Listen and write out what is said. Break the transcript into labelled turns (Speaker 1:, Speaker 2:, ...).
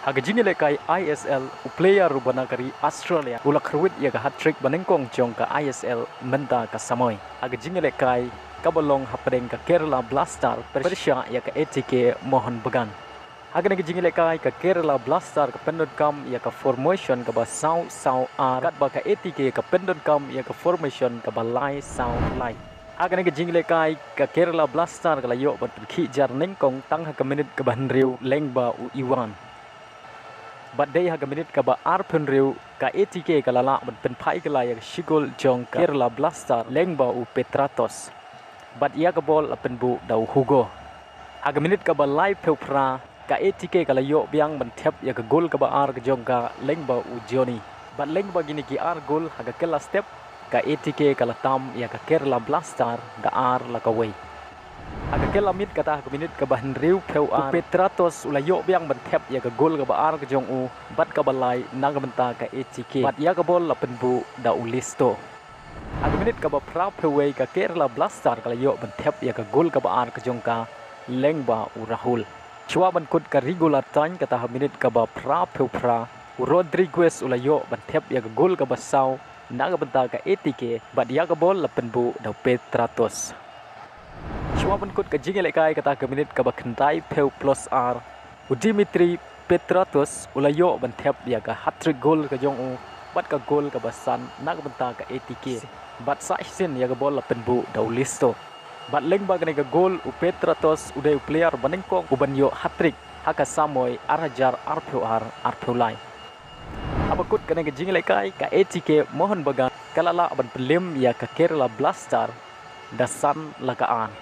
Speaker 1: Haka jingile kai ISL player rubana kari Australia ula Khyrwit ya ka hat-trick ba Nyngkong jong ka ISL menta ka Samoy. Haka jingile kai kabalong hapadeng ka Kerala Blaster Persia ya ka ATK Mohon Began. Haka nagi jingile kai ka Kerala Blaster ka pendon kam ya ka formation ka ba sau ar kat ba ka ATK ka pendon kam ya ka formation ka ba lai sau lai. Haka nagi jingile kai ka Kerala Blaster ka layo ba khi jar Nyngkong tang haka minute ka ban riu lengba u iwan. Badai haga minit ka ba arpen riu ka ATK ka lala ban pen pai ka layak shigol jong ka Kerala Blaster lengba u Petratos. Bad ia ka bol apen bu dau Hugo. Haga minit ka ba live peupra ka ATK ka layo biang ban tep ya ka gol ka ba ar ka jong ka lengba u Johnny. Bad lengba gini ki ar gol haga kela step ka ATK ka latam ya ka Kerala Blaster da ar la ka way. Aga kela mit kata ka minit ka bahan riu peu ar Petratos ulayo biang bantep ya ka gol ka ba ar ka jong u bat ka balai nang benta ka ATK bat ya ka bol la penbu da ulisto. Aga minit ka ba pra peway ka Kerala Blaster ka layo bantep ya ka gol ka ba ar ka jong ka lengba u Rahul. Chua ban kut ka regular time kata ha minit ka ba pra pra Rodriguez ulayo bantep ya ka gol ka ba saw nang benta ka ATK bat ya ka bol la penbu da Petratos. Cuma penkut ke jingile kai kata ke minit ke bakendai peu plus R. Dimitri Petratos ulayo bantep dia ke hat-trick gol ke jong u bat ke gol ke basan nak benta ke ATK. Bat saisin ya ke bola penbu daulisto. Bat leng bagane ke gol u Petratos udai player Nyngkong u banyo hat-trick Haka Samoy arajar arpeu lai. Abakut kena ke jingile kai ke ATK Mohon Began kalala ban pelim ya ke Kerala Blaster dasan lagaan.